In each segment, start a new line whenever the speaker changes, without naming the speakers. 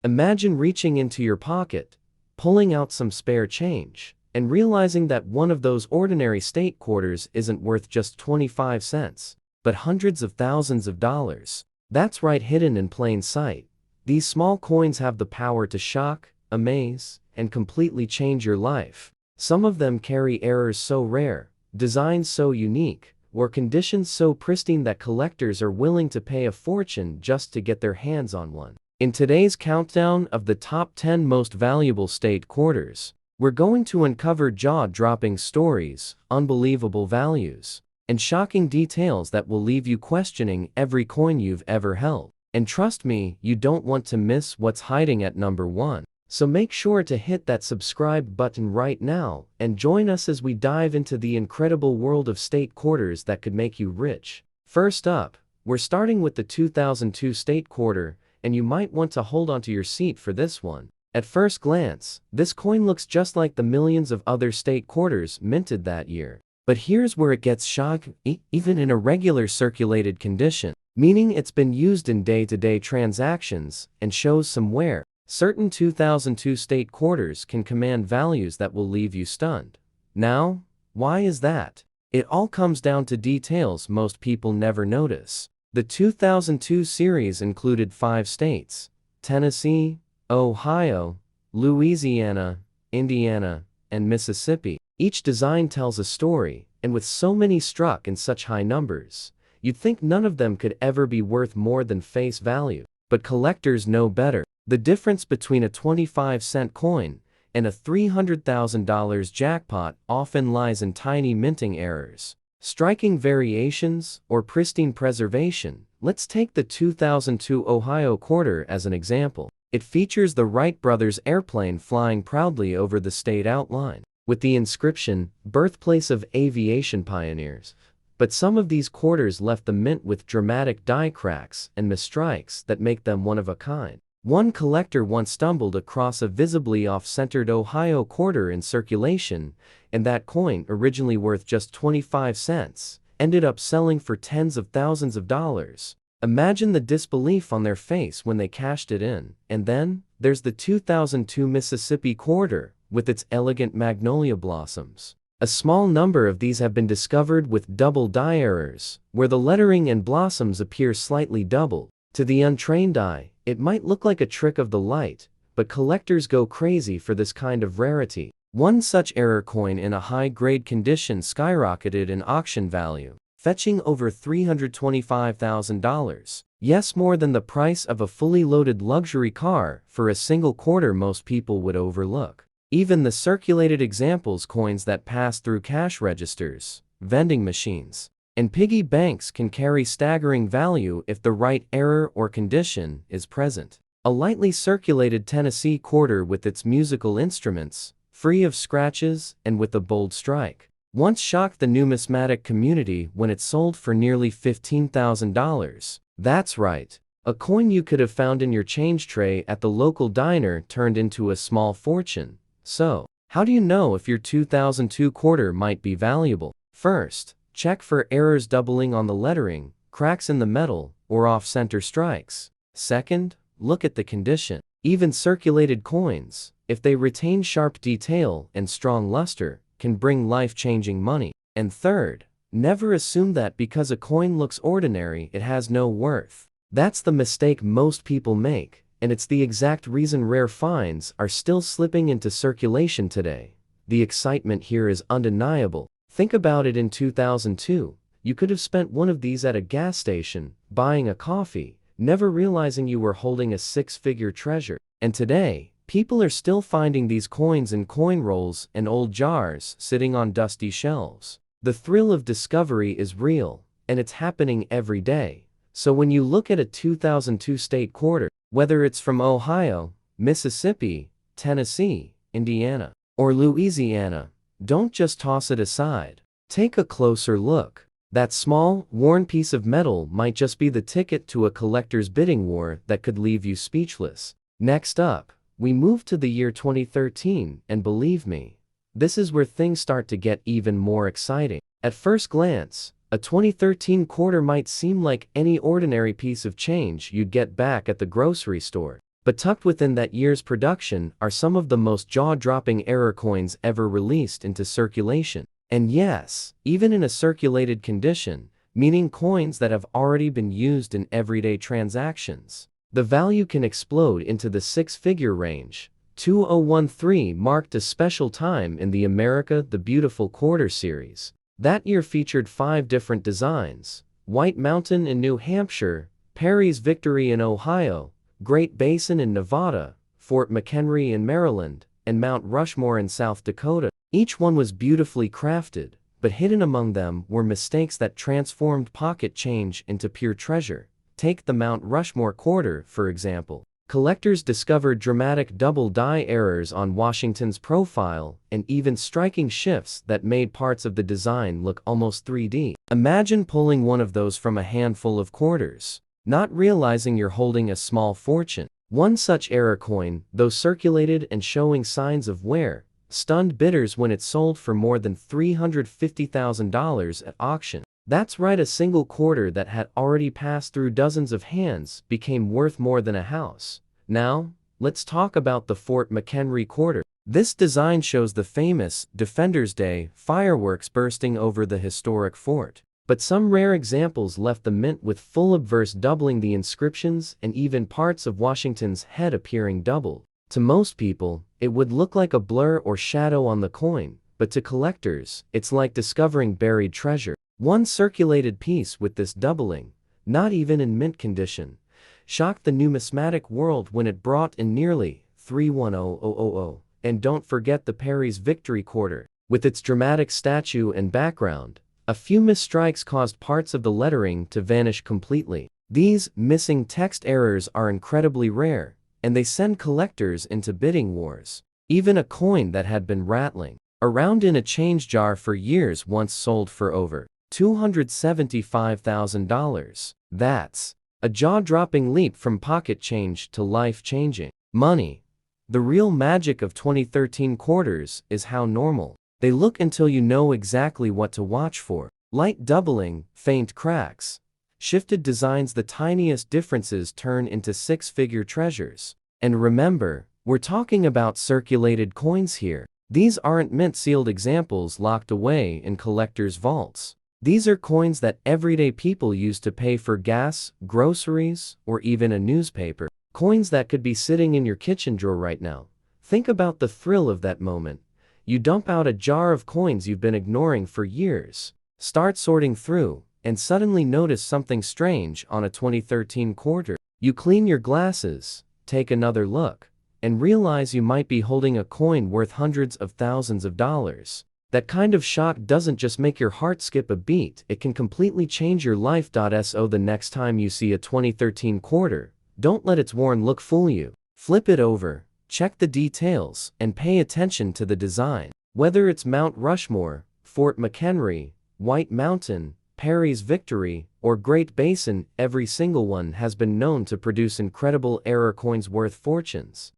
Imagine reaching into your pocket, pulling out some spare change, and realizing that one of those ordinary state quarters isn't worth just 25 cents, but hundreds of thousands of dollars. That's right, hidden in plain sight. These small coins have the power to shock, amaze, and completely change your life. Some of them carry errors so rare, designs so unique, or conditions so pristine that collectors are willing to pay a fortune just to get their hands on one. In today's countdown of the top 10 most valuable state quarters, we're going to uncover jaw-dropping stories, unbelievable values, and shocking details that will leave you questioning every coin you've ever held. And trust me, you don't want to miss what's hiding at number 1. So make sure to hit that subscribe button right now and join us as we dive into the incredible world of state quarters that could make you rich. First up, we're starting with the 2002 state quarter, and you might want to hold onto your seat for this one. At first glance, this coin looks just like the millions of other state quarters minted that year. But here's where it gets shocking, even in a regular circulated condition, meaning it's been used in day-to-day transactions, and shows some wear. Certain 2002 state quarters can command values that will leave you stunned. Now, why is that? It all comes down to details most people never notice. The 2002 series included 5 states: Tennessee, Ohio, Louisiana, Indiana, and Mississippi. Each design tells a story, and with so many struck in such high numbers, you'd think none of them could ever be worth more than face value. But collectors know better. The difference between a 25-cent coin and a $300,000 jackpot often lies in tiny minting errors, striking variations, or pristine preservation. Let's take the 2002 Ohio quarter as an example. It features the Wright brothers' airplane flying proudly over the state outline, with the inscription, "Birthplace of Aviation Pioneers." But some of these quarters left the mint with dramatic die cracks and misstrikes that make them one of a kind. One collector once stumbled across a visibly off-centered Ohio quarter in circulation, and that coin, originally worth just 25 cents, ended up selling for tens of thousands of dollars. Imagine the disbelief on their face when they cashed it in. And then, there's the 2002 Mississippi quarter, with its elegant magnolia blossoms. A small number of these have been discovered with double die errors, where the lettering and blossoms appear slightly doubled. To the untrained eye, it might look like a trick of the light, but collectors go crazy for this kind of rarity. One such error coin in a high-grade condition skyrocketed in auction value, fetching over $325,000. Yes, more than the price of a fully loaded luxury car for a single quarter most people would overlook. Even the circulated examples, coins that pass through cash registers, vending machines, and piggy banks, can carry staggering value if the right error or condition is present. A lightly circulated Tennessee quarter with its musical instruments, free of scratches and with a bold strike, once shocked the numismatic community when it sold for nearly $15,000. That's right. A coin you could have found in your change tray at the local diner turned into a small fortune. So, how do you know if your 2002 quarter might be valuable? First, check for errors, doubling on the lettering, cracks in the metal, or off-center strikes. Second, look at the condition. Even circulated coins, if they retain sharp detail and strong luster, can bring life-changing money. And third, never assume that because a coin looks ordinary, it has no worth. That's the mistake most people make, and it's the exact reason rare finds are still slipping into circulation today. The excitement here is undeniable. Think about it. In 2002, you could have spent one of these at a gas station, buying a coffee, never realizing you were holding a 6-figure treasure. And today, people are still finding these coins in coin rolls and old jars sitting on dusty shelves. The thrill of discovery is real, and it's happening every day. So when you look at a 2002 state quarter, whether it's from Ohio, Mississippi, Tennessee, Indiana, or Louisiana, don't just toss it aside. Take a closer look. That small, worn piece of metal might just be the ticket to a collector's bidding war that could leave you speechless. Next up, we move to the year 2013, and believe me, this is where things start to get even more exciting. At first glance, a 2013 quarter might seem like any ordinary piece of change you'd get back at the grocery store. But tucked within that year's production are some of the most jaw-dropping error coins ever released into circulation. And yes, even in a circulated condition, meaning coins that have already been used in everyday transactions, the value can explode into the six-figure range. 2013 marked a special time in the America the Beautiful Quarter series. That year featured 5 different designs: White Mountain in New Hampshire, Perry's Victory in Ohio, Great Basin in Nevada, Fort McHenry in Maryland, and Mount Rushmore in South Dakota. Each one was beautifully crafted, but hidden among them were mistakes that transformed pocket change into pure treasure. Take the Mount Rushmore quarter, for example. Collectors discovered dramatic double die errors on Washington's profile and even striking shifts that made parts of the design look almost 3D. Imagine pulling one of those from a handful of quarters, not realizing you're holding a small fortune. One such error coin, though circulated and showing signs of wear, stunned bidders when it sold for more than $350,000 at auction. That's right, a single quarter that had already passed through dozens of hands became worth more than a house. Now, let's talk about the Fort McHenry quarter. This design shows the famous Defender's Day fireworks bursting over the historic fort. But some rare examples left the mint with full obverse, doubling the inscriptions and even parts of Washington's head appearing doubled. To most people, it would look like a blur or shadow on the coin, but to collectors, it's like discovering buried treasure. One circulated piece with this doubling, not even in mint condition, shocked the numismatic world when it brought in nearly $310,000. And don't forget the Perry's Victory quarter. With its dramatic statue and background, a few misstrikes caused parts of the lettering to vanish completely. These missing text errors are incredibly rare, and they send collectors into bidding wars. Even a coin that had been rattling around in a change jar for years once sold for over $275,000. That's a jaw-dropping leap from pocket change to life-changing money. The real magic of 2013 quarters is how normal they look until you know exactly what to watch for. Light doubling, faint cracks, shifted designs, the tiniest differences turn into six-figure treasures. And remember, we're talking about circulated coins here. These aren't mint-sealed examples locked away in collectors' vaults. These are coins that everyday people use to pay for gas, groceries, or even a newspaper. Coins that could be sitting in your kitchen drawer right now. Think about the thrill of that moment. You dump out a jar of coins you've been ignoring for years, start sorting through, and suddenly notice something strange on a 2013 quarter. You clean your glasses, take another look, and realize you might be holding a coin worth hundreds of thousands of dollars. That kind of shock doesn't just make your heart skip a beat, it can completely change your life. So the next time you see a 2013 quarter, don't let its worn look fool you. Flip it over, check the details, and pay attention to the design. Whether it's Mount Rushmore, Fort McHenry, White Mountain, Perry's Victory, or Great Basin, every single one has been known to produce incredible error coins worth fortunes.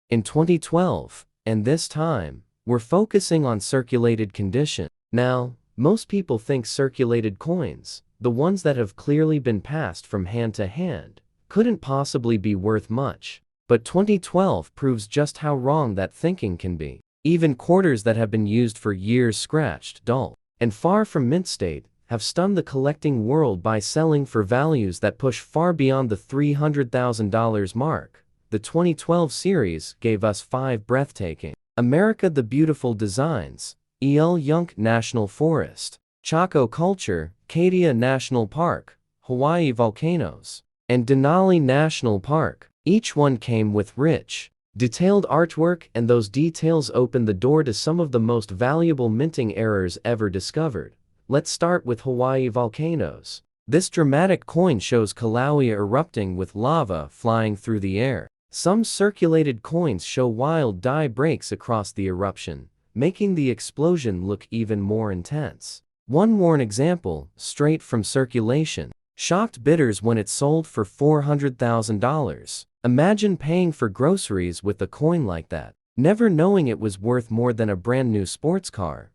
In 2012, and this time, we're focusing on circulated condition. Now, most people think circulated coins, the ones that have clearly been passed from hand to hand, couldn't possibly be worth much. But 2012 proves just how wrong that thinking can be. Even quarters that have been used for years, scratched, dull, and far from mint state, have stunned the collecting world by selling for values that push far beyond the $300,000 mark. The 2012 series gave us 5 breathtaking America the Beautiful designs: Yunque National Forest, Chaco Culture, Acadia National Park, Hawaii Volcanoes, and Denali National Park. Each one came with rich, detailed artwork, and those details opened the door to some of the most valuable minting errors ever discovered. Let's start with Hawaii Volcanoes. This dramatic coin shows Kilauea erupting with lava flying through the air. Some circulated coins show wild die breaks across the eruption, making the explosion look even more intense. One worn example, straight from circulation, shocked bidders when it sold for $400,000. Imagine paying for groceries with a coin like that, never knowing it was worth more than a brand new sports car.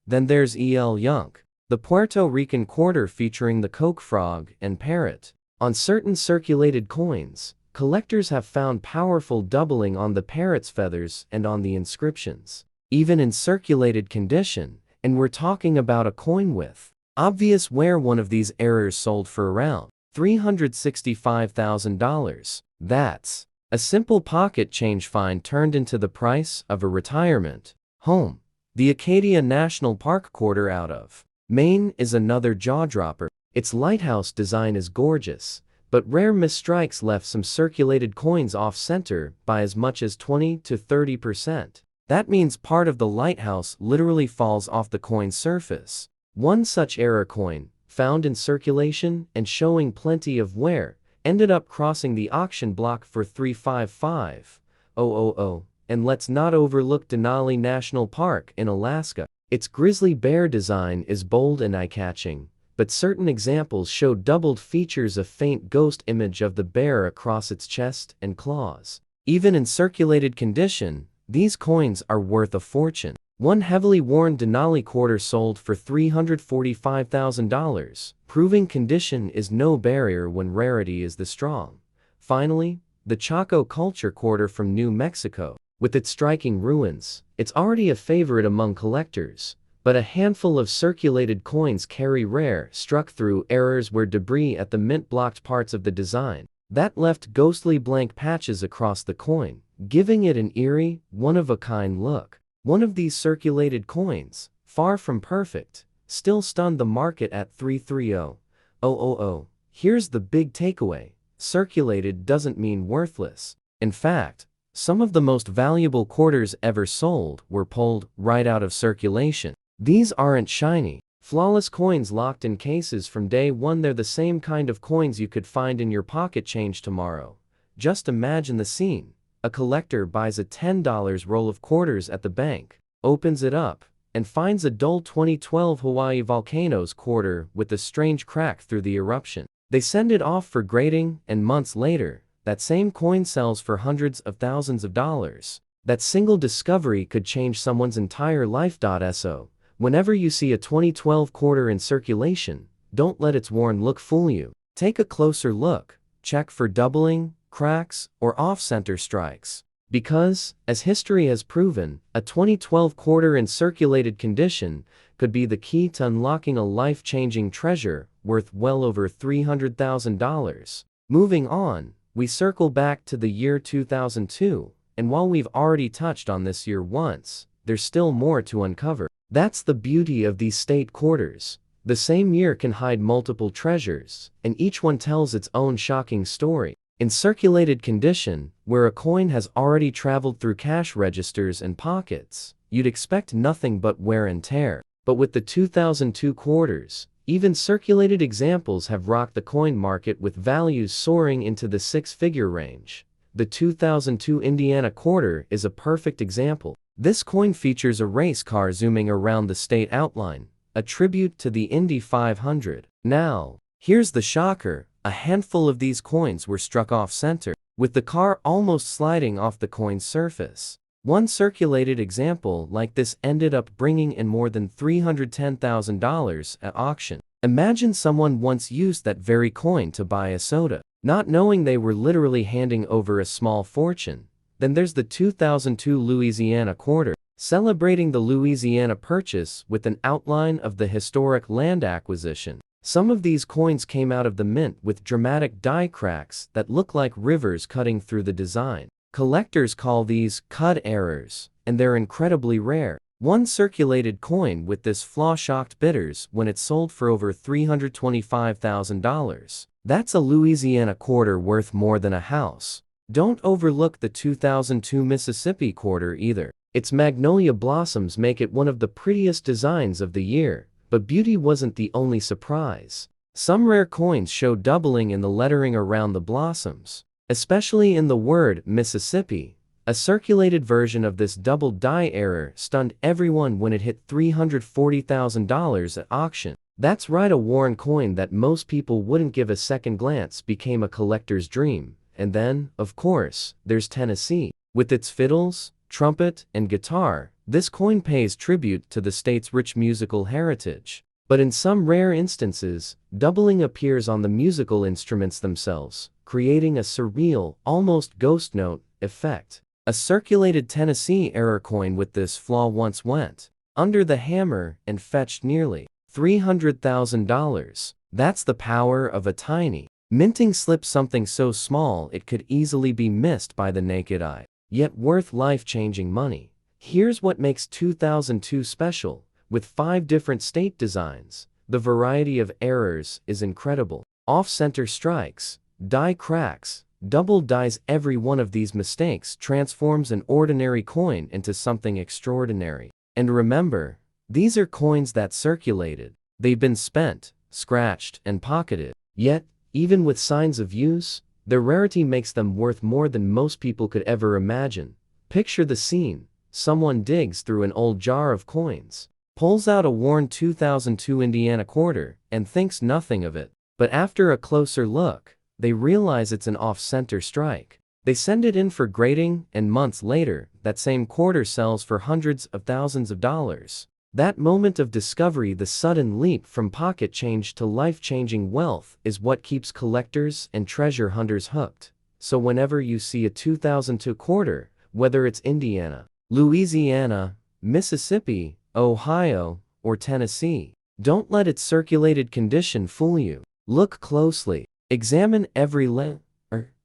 Then there's Yunque, the Puerto Rican quarter featuring the Coke frog and parrot. On certain circulated coins, collectors have found powerful doubling on the parrot's feathers and on the inscriptions, even in circulated condition, and we're talking about a coin with obvious wear. One of these errors sold for around $365,000. That's a simple pocket change find turned into the price of a retirement home. The Acadia National Park quarter out of Maine is another jaw-dropper. Its lighthouse design is gorgeous, but rare misstrikes left some circulated coins off-center by as much as 20 to 30%. That means part of the lighthouse literally falls off the coin's surface. One such error coin, found in circulation and showing plenty of wear, ended up crossing the auction block for $355,000. And let's not overlook Denali National Park in Alaska. Its grizzly bear design is bold and eye-catching, but certain examples show doubled features, a faint ghost image of the bear across its chest and claws. Even in circulated condition, these coins are worth a fortune. One heavily worn Denali quarter sold for $345,000, proving condition is no barrier when rarity is the strong. Finally, the Chaco culture quarter from New Mexico. With its striking ruins, it's already a favorite among collectors, but a handful of circulated coins carry rare, struck through errors where debris at the mint blocked parts of the design. That left ghostly blank patches across the coin, giving it an eerie, one-of-a-kind look. One of these circulated coins, far from perfect, still stunned the market at $330,000. Here's the big takeaway: circulated doesn't mean worthless. In fact, some of the most valuable quarters ever sold were pulled right out of circulation. These aren't shiny, flawless coins locked in cases from day one. They're the same kind of coins you could find in your pocket change tomorrow. Just imagine the scene. A collector buys a $10 roll of quarters at the bank, opens it up, and finds a dull 2012 Hawaii Volcanoes quarter with a strange crack through the eruption. They send it off for grading, and months later, that same coin sells for hundreds of thousands of dollars. That single discovery could change someone's entire life. So, whenever you see a 2012 quarter in circulation, don't let its worn look fool you. Take a closer look, check for doubling, cracks, or off-center strikes. Because, as history has proven, a 2012 quarter in circulated condition could be the key to unlocking a life-changing treasure worth well over $300,000. Moving on, we circle back to the year 2002, and while we've already touched on this year once, there's still more to uncover. That's the beauty of these state quarters. The same year can hide multiple treasures, and each one tells its own shocking story. In circulated condition, where a coin has already traveled through cash registers and pockets, you'd expect nothing but wear and tear. But with the 2002 quarters, even circulated examples have rocked the coin market with values soaring into the six-figure range. The 2002 Indiana quarter is a perfect example. This coin features a race car zooming around the state outline, a tribute to the Indy 500. Now, here's the shocker. A handful of these coins were struck off-center, with the car almost sliding off the coin's surface. One circulated example like this ended up bringing in more than $310,000 at auction. Imagine someone once used that very coin to buy a soda, not knowing they were literally handing over a small fortune. Then there's the 2002 Louisiana quarter, celebrating the Louisiana Purchase with an outline of the historic land acquisition. Some of these coins came out of the mint with dramatic die cracks that look like rivers cutting through the design. Collectors call these cut errors, and they're incredibly rare. One circulated coin with this flaw shocked bidders when it sold for over $325,000. That's a Louisiana quarter worth more than a house. Don't overlook the 2002 Mississippi quarter either. Its magnolia blossoms make it one of the prettiest designs of the year. But beauty wasn't the only surprise. Some rare coins show doubling in the lettering around the blossoms, especially in the word Mississippi. A circulated version of this double die error stunned everyone when it hit $340,000 at auction. That's right, a worn coin that most people wouldn't give a second glance became a collector's dream. And then, of course, there's Tennessee. With its fiddles, trumpet, and guitar, this coin pays tribute to the state's rich musical heritage. But in some rare instances, doubling appears on the musical instruments themselves, creating a surreal, almost ghost note effect. A circulated Tennessee-era coin with this flaw once went under the hammer and fetched nearly $300,000. That's the power of a tiny minting slip, something so small it could easily be missed by the naked eye, yet worth life-changing money. Here's what makes 2002 special. With 5 different state designs, the variety of errors is incredible. Off-center strikes, die cracks, double dies. Every one of these mistakes transforms an ordinary coin into something extraordinary. And remember, these are coins that circulated. They've been spent, scratched, and pocketed. Yet, even with signs of use, their rarity makes them worth more than most people could ever imagine. Picture the scene. Someone digs through an old jar of coins, pulls out a worn 2002 Indiana quarter, and thinks nothing of it. But after a closer look, they realize it's an off-center strike. They send it in for grading, and months later, that same quarter sells for hundreds of thousands of dollars. That moment of discovery, the sudden leap from pocket change to life-changing wealth, is what keeps collectors and treasure hunters hooked. So whenever you see a 2002 quarter, whether it's Indiana, Louisiana, Mississippi, Ohio, or Tennessee, don't let its circulated condition fool you. Look closely. Examine every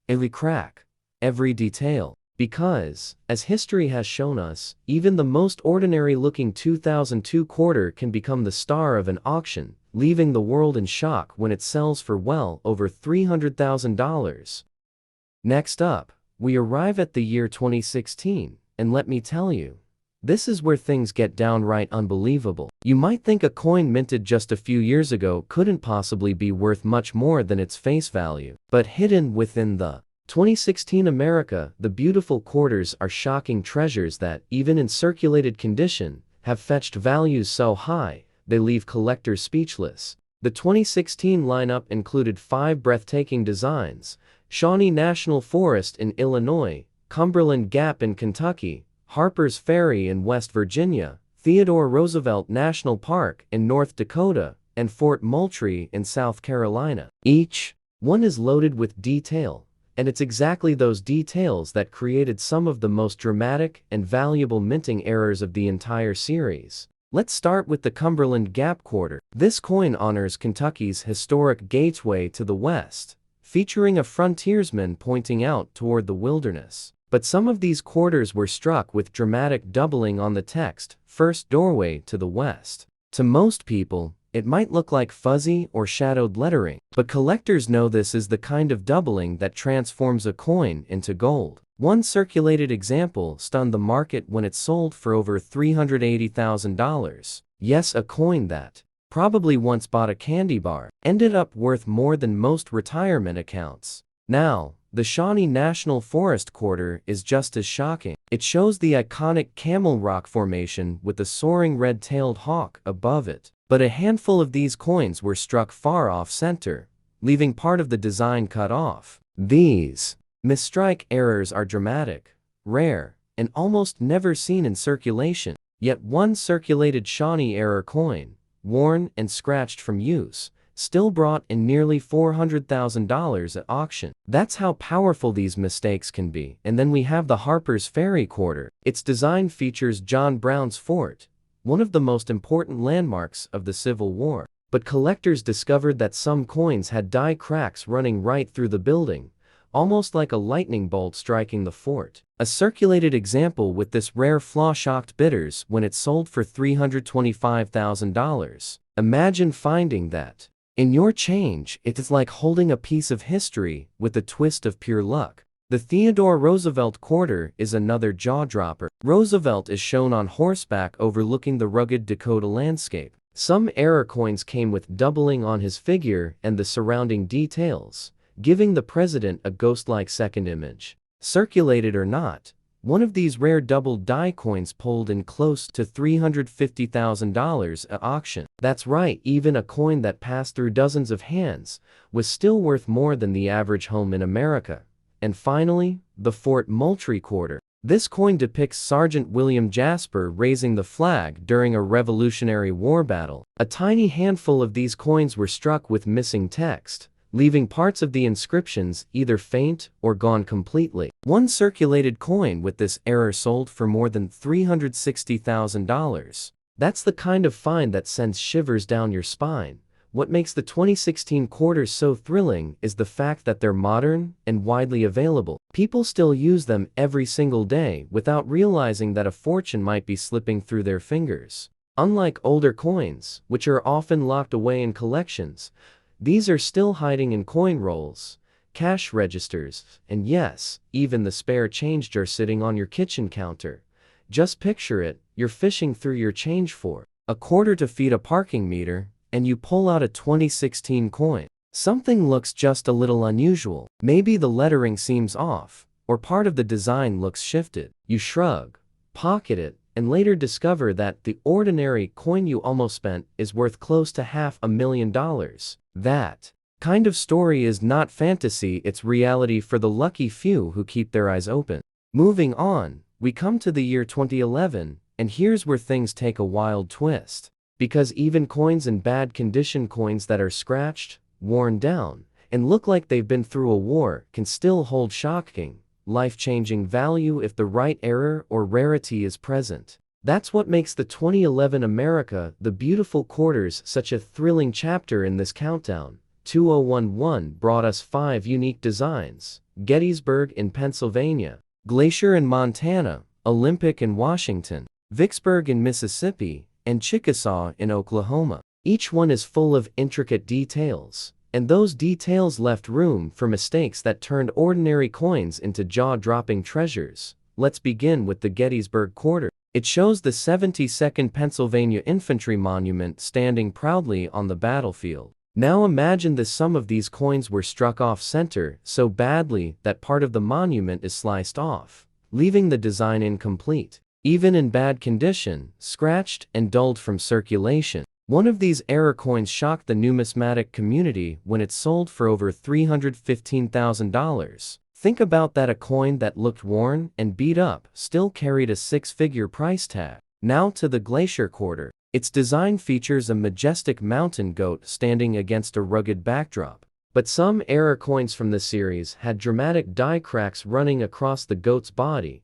every crack, every detail. Because, as history has shown us, even the most ordinary-looking 2002 quarter can become the star of an auction, leaving the world in shock when it sells for well over $300,000. Next up, we arrive at the year 2016, and let me tell you, this is where things get downright unbelievable. You might think a coin minted just a few years ago couldn't possibly be worth much more than its face value. But hidden within the 2016 America, the beautiful quarters are shocking treasures that, even in circulated condition, have fetched values so high, they leave collectors speechless. The 2016 lineup included 5 breathtaking designs: Shawnee National Forest in Illinois, Cumberland Gap in Kentucky, Harper's Ferry in West Virginia, Theodore Roosevelt National Park in North Dakota, and Fort Moultrie in South Carolina. Each one is loaded with detail, and it's exactly those details that created some of the most dramatic and valuable minting errors of the entire series. Let's start with the Cumberland Gap quarter. This coin honors Kentucky's historic gateway to the west, featuring a frontiersman pointing out toward the wilderness. But some of these quarters were struck with dramatic doubling on the text, "First Doorway to the West." To most people, it might look like fuzzy or shadowed lettering, but collectors know this is the kind of doubling that transforms a coin into gold. One circulated example stunned the market when it sold for over $380,000. Yes, a coin that probably once bought a candy bar ended up worth more than most retirement accounts. Now, the Shawnee National Forest quarter is just as shocking. It shows the iconic Camel Rock formation with the soaring red-tailed hawk above it. But a handful of these coins were struck far off-center, leaving part of the design cut off. These misstrike errors are dramatic, rare, and almost never seen in circulation. Yet one circulated Shawnee-era coin, worn and scratched from use, still brought in nearly $400,000 at auction. That's how powerful these mistakes can be. And then we have the Harper's Ferry quarter. Its design features John Brown's fort, one of the most important landmarks of the Civil War. But collectors discovered that some coins had die cracks running right through the building, almost like a lightning bolt striking the fort. A circulated example with this rare flaw shocked bidders when it sold for $325,000. Imagine finding that in your change. It is like holding a piece of history with a twist of pure luck. The Theodore Roosevelt quarter is another jaw-dropper. Roosevelt is shown on horseback overlooking the rugged Dakota landscape. Some error coins came with doubling on his figure and the surrounding details, giving the president a ghost-like second image. Circulated or not, one of these rare double die coins pulled in close to $350,000 at auction. That's right, even a coin that passed through dozens of hands was still worth more than the average home in America. And finally, the Fort Moultrie quarter. This coin depicts Sergeant William Jasper raising the flag during a Revolutionary War battle. A tiny handful of these coins were struck with missing text, leaving parts of the inscriptions either faint or gone completely. One circulated coin with this error sold for more than $360,000. That's the kind of find that sends shivers down your spine. What makes the 2016 quarters so thrilling is the fact that they're modern and widely available. People still use them every single day without realizing that a fortune might be slipping through their fingers. Unlike older coins, which are often locked away in collections, these are still hiding in coin rolls, cash registers, and yes, even the spare change jar sitting on your kitchen counter. Just picture it, you're fishing through your change for a quarter to feed a parking meter, and you pull out a 2016 coin. Something looks just a little unusual. Maybe the lettering seems off, or part of the design looks shifted. You shrug, pocket it, and later discover that the ordinary coin you almost spent is worth close to $500,000. That kind of story is not fantasy, it's reality for the lucky few who keep their eyes open. Moving on, we come to the year 2011, and here's where things take a wild twist. Because even coins in bad condition, coins that are scratched, worn down, and look like they've been through a war, can still hold shocking, life-changing value if the right error or rarity is present. That's what makes the 2011 America, the beautiful quarters, such a thrilling chapter in this countdown. 2011 brought us 5 unique designs: Gettysburg in Pennsylvania, Glacier in Montana, Olympic in Washington, Vicksburg in Mississippi, and Chickasaw in Oklahoma. Each one is full of intricate details, and those details left room for mistakes that turned ordinary coins into jaw-dropping treasures. Let's begin with the Gettysburg quarter. It shows the 72nd Pennsylvania Infantry Monument standing proudly on the battlefield. Now imagine that some of these coins were struck off center so badly that part of the monument is sliced off, leaving the design incomplete. Even in bad condition, scratched and dulled from circulation. One of these error coins shocked the numismatic community when it sold for over $315,000. Think about that, a coin that looked worn and beat up still carried a 6-figure price tag. Now to the Glacier quarter. Its design features a majestic mountain goat standing against a rugged backdrop. But some error coins from the series had dramatic die cracks running across the goat's body,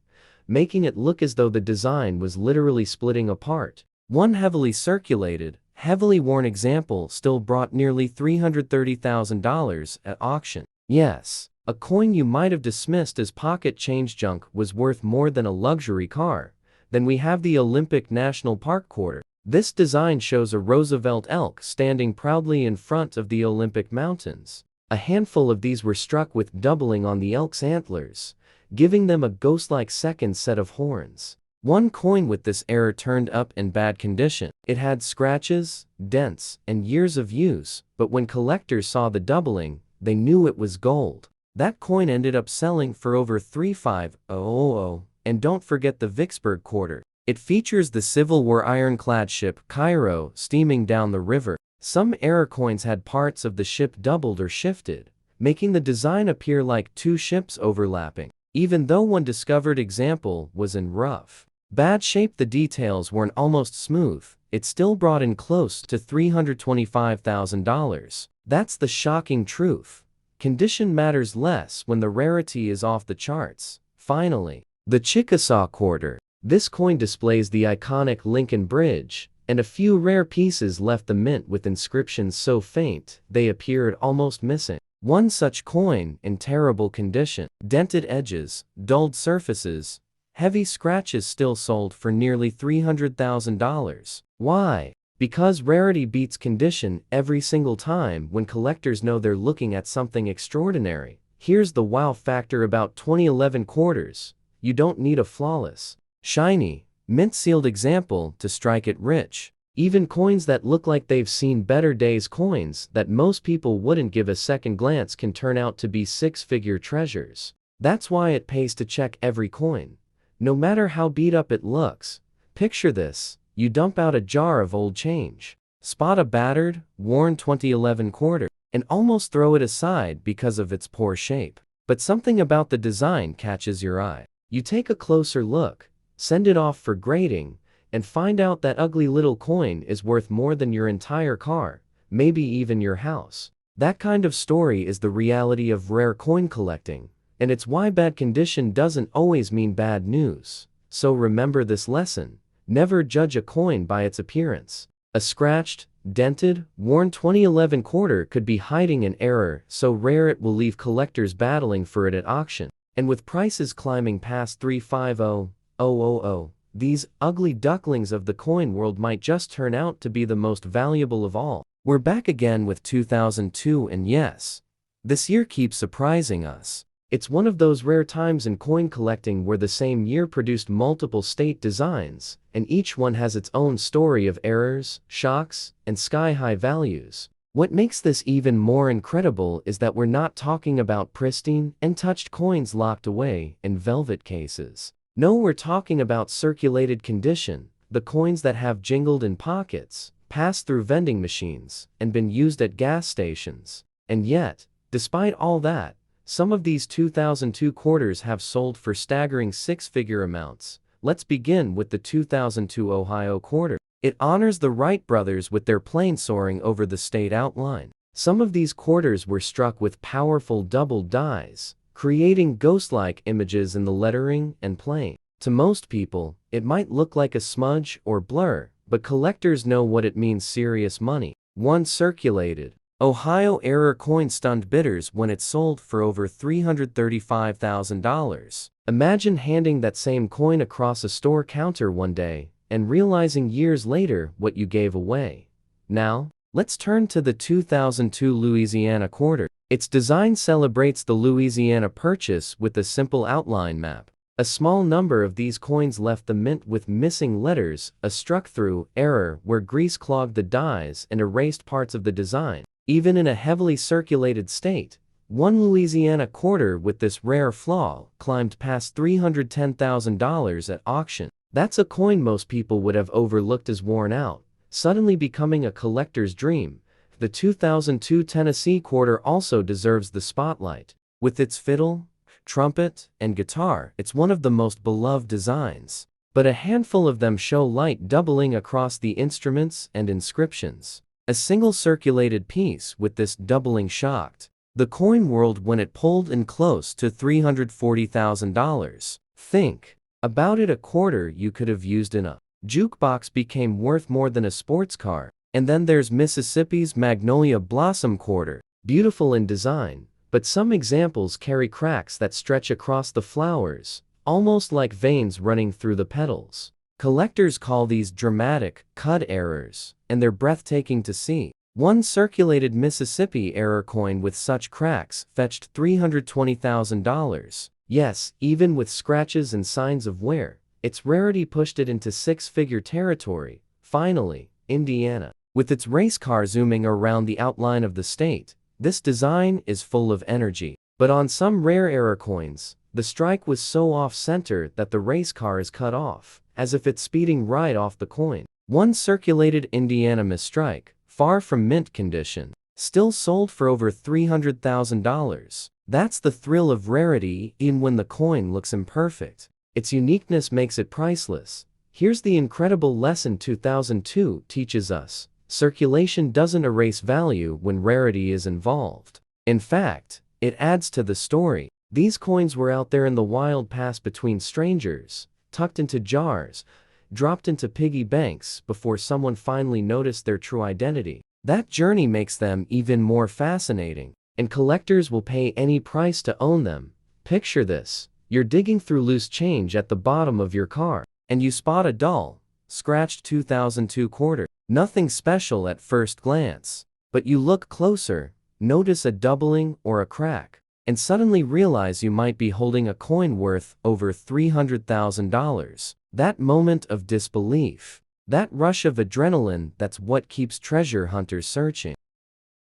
making it look as though the design was literally splitting apart. One heavily circulated, heavily worn example still brought nearly $330,000 at auction. Yes, a coin you might have dismissed as pocket change junk was worth more than a luxury car. Then we have the Olympic National Park quarter. This design shows a Roosevelt elk standing proudly in front of the Olympic Mountains. A handful of these were struck with doubling on the elk's antlers, giving them a ghost-like second set of horns. One coin with this error turned up in bad condition. It had scratches, dents, and years of use, but when collectors saw the doubling, they knew it was gold. That coin ended up selling for over $3,500. And don't forget the Vicksburg quarter. It features the Civil War ironclad ship Cairo steaming down the river. Some error coins had parts of the ship doubled or shifted, making the design appear like 2 ships overlapping. Even though one discovered example was in rough bad shape, the details weren't almost smooth, it still brought in close to $325,000. That's the shocking truth. Condition matters less when the rarity is off the charts. Finally, the Chickasaw quarter. This coin displays the iconic Lincoln Bridge, and a few rare pieces left the mint with inscriptions so faint they appeared almost missing. One such coin in terrible condition, dented edges, dulled surfaces, heavy scratches, still sold for nearly $300,000. Why? Because rarity beats condition every single time when collectors know they're looking at something extraordinary. Here's the wow factor about 2011 quarters. You don't need a flawless, shiny, mint-sealed example to strike it rich. Even coins that look like they've seen better days, coins that most people wouldn't give a second glance, can turn out to be 6-figure treasures. That's why it pays to check every coin, no matter how beat up it looks. Picture this. You dump out a jar of old change, spot a battered, worn 2011 quarter, and almost throw it aside because of its poor shape. But something about the design catches your eye. You take a closer look, send it off for grading, and find out that ugly little coin is worth more than your entire car, maybe even your house. That kind of story is the reality of rare coin collecting, and it's why bad condition doesn't always mean bad news. So remember this lesson: never judge a coin by its appearance. A scratched, dented, worn 2011 quarter could be hiding an error so rare it will leave collectors battling for it at auction. And with prices climbing past $350,000, these ugly ducklings of the coin world might just turn out to be the most valuable of all. We're back again with 2002, and yes, this year keeps surprising us. It's one of those rare times in coin collecting where the same year produced multiple state designs, and each one has its own story of errors, shocks, and sky-high values. What makes this even more incredible is that we're not talking about pristine, untouched coins locked away in velvet cases. No, we're talking about circulated condition, the coins that have jingled in pockets, passed through vending machines, and been used at gas stations. And yet, despite all that, some of these 2002 quarters have sold for staggering six-figure amounts. Let's begin with the 2002 Ohio quarter. It honors the Wright brothers with their plane soaring over the state outline. Some of these quarters were struck with powerful double dyes, creating ghost-like images in the lettering and plane. To most people, it might look like a smudge or blur, but collectors know what it means: serious money. One circulated Ohio error coin stunned bidders when it sold for over $335,000. Imagine handing that same coin across a store counter one day and realizing years later what you gave away. Now, let's turn to the 2002 Louisiana quarter. Its design celebrates the Louisiana Purchase with a simple outline map. A small number of these coins left the mint with missing letters, a struck-through error where grease clogged the dies and erased parts of the design. Even in a heavily circulated state, one Louisiana quarter with this rare flaw climbed past $310,000 at auction. That's a coin most people would have overlooked as worn out, suddenly becoming a collector's dream. The 2002 Tennessee quarter also deserves the spotlight. With its fiddle, trumpet, and guitar, it's one of the most beloved designs. But a handful of them show light doubling across the instruments and inscriptions. A single circulated piece with this doubling shocked the coin world when it pulled in close to $340,000. Think about it: a quarter you could have used in a jukebox became worth more than a sports car. And then there's Mississippi's Magnolia Blossom quarter. Beautiful in design, but some examples carry cracks that stretch across the flowers, almost like veins running through the petals. Collectors call these dramatic cut errors, and they're breathtaking to see. One circulated Mississippi error coin with such cracks fetched $320,000. Yes, even with scratches and signs of wear, its rarity pushed it into six-figure territory. Finally, Indiana. With its race car zooming around the outline of the state, this design is full of energy. But on some rare error coins, the strike was so off-center that the race car is cut off, as if it's speeding right off the coin. One circulated Indiana misstrike, far from mint condition, still sold for over $300,000. That's the thrill of rarity, even when the coin looks imperfect. Its uniqueness makes it priceless. Here's the incredible lesson 2002 teaches us: circulation doesn't erase value when rarity is involved. In fact, it adds to the story. These coins were out there in the wild past between strangers, tucked into jars, dropped into piggy banks before someone finally noticed their true identity. That journey makes them even more fascinating, and collectors will pay any price to own them. Picture this: you're digging through loose change at the bottom of your car, and you spot a dull, scratched 2002 quarter. Nothing special at first glance, but you look closer, notice a doubling or a crack, and suddenly realize you might be holding a coin worth over $300,000. That moment of disbelief, that rush of adrenaline, that's what keeps treasure hunters searching.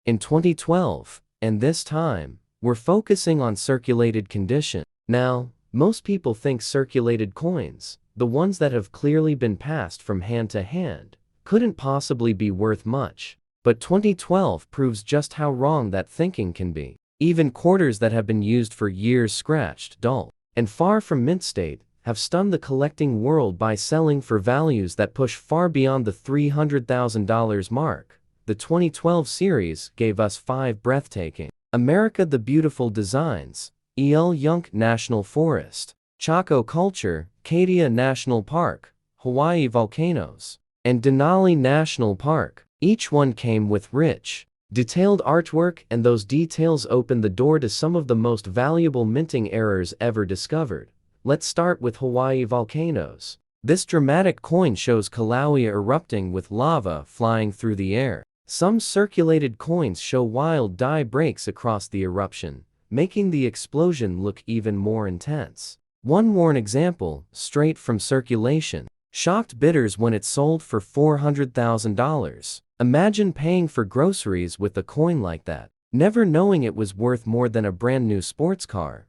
In 2012, and this time, we're focusing on circulated condition. Now, most people think circulated coins, the ones that have clearly been passed from hand to hand, couldn't possibly be worth much. But 2012 proves just how wrong that thinking can be. Even quarters that have been used for years scratched, dull, and far from mint state, have stunned the collecting world by selling for values that push far beyond the $300,000 mark. The 2012 series gave us 5 breathtaking America the Beautiful designs: Yunque National Forest, Chaco Culture, Acadia National Park, Hawaii Volcanoes, and Denali National Park. Each one came with rich, detailed artwork, and those details opened the door to some of the most valuable minting errors ever discovered. Let's start with Hawaii Volcanoes. This dramatic coin shows Kilauea erupting with lava flying through the air. Some circulated coins show wild die breaks across the eruption, making the explosion look even more intense. One worn example, straight from circulation, shocked bidders when it sold for $400,000. Imagine paying for groceries with a coin like that, never knowing it was worth more than a brand new sports car.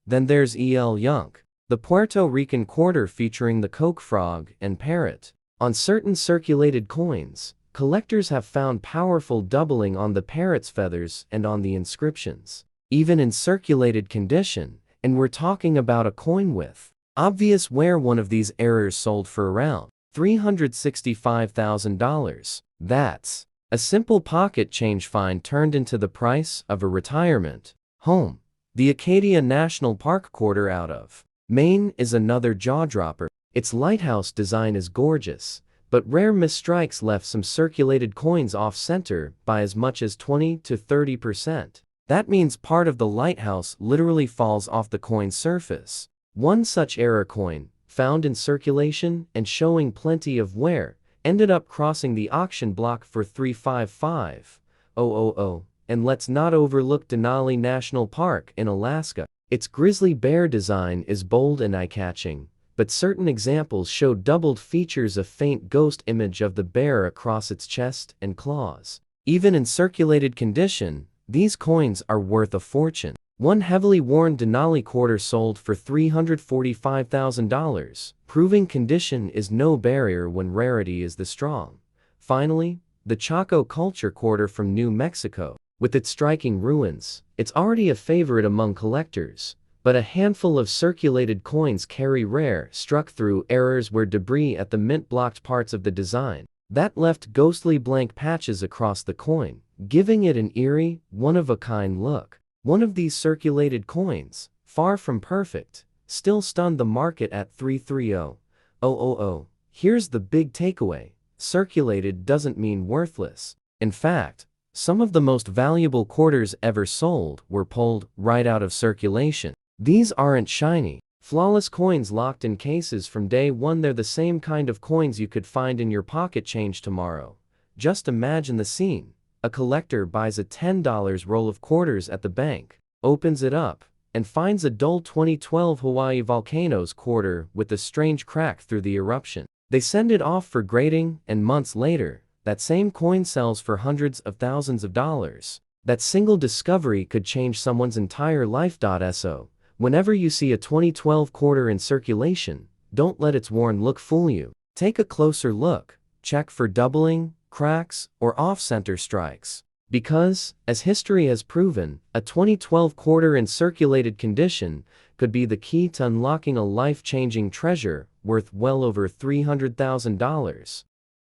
Then there's Yunque, the Puerto Rican quarter featuring the Coke frog and parrot. On certain circulated coins, collectors have found powerful doubling on the parrot's feathers and on the inscriptions, even in circulated condition, and we're talking about a coin with obvious wear. One of these errors sold for around $365,000. That's a simple pocket change find turned into the price of a retirement home. The Acadia National Park quarter out of Maine is another jaw-dropper. Its lighthouse design is gorgeous, but rare misstrikes left some circulated coins off-center by as much as 20 to 30%. That means part of the lighthouse literally falls off the coin's surface. One such error coin, found in circulation and showing plenty of wear, ended up crossing the auction block for $355,000. And let's not overlook Denali National Park in Alaska. Its grizzly bear design is bold and eye-catching, but certain examples show doubled features, a faint ghost image of the bear across its chest and claws. Even in circulated condition, these coins are worth a fortune. One heavily worn Denali quarter sold for $345,000, proving condition is no barrier when rarity is the strong. Finally, the Chaco Culture quarter from New Mexico. With its striking ruins, it's already a favorite among collectors, but a handful of circulated coins carry rare, struck-through errors where debris at the mint blocked parts of the design. That left ghostly blank patches across the coin, giving it an eerie, one-of-a-kind look. One of these circulated coins, far from perfect, still stunned the market at $330,000. Here's the big takeaway: circulated doesn't mean worthless. In fact, some of the most valuable quarters ever sold were pulled right out of circulation. These aren't shiny, flawless coins locked in cases from day one. They're the same kind of coins you could find in your pocket change tomorrow. Just imagine the scene. A collector buys a $10 roll of quarters at the bank, opens it up, and finds a dull 2012 Hawaii Volcanoes quarter with a strange crack through the eruption. They send it off for grading, and months later, that same coin sells for hundreds of thousands of dollars. That single discovery could change someone's entire life. So, whenever you see a 2012 quarter in circulation, don't let its worn look fool you. Take a closer look, check for doubling, cracks, or off-center strikes. Because, as history has proven, a 2012 quarter in circulated condition could be the key to unlocking a life-changing treasure worth well over $300,000.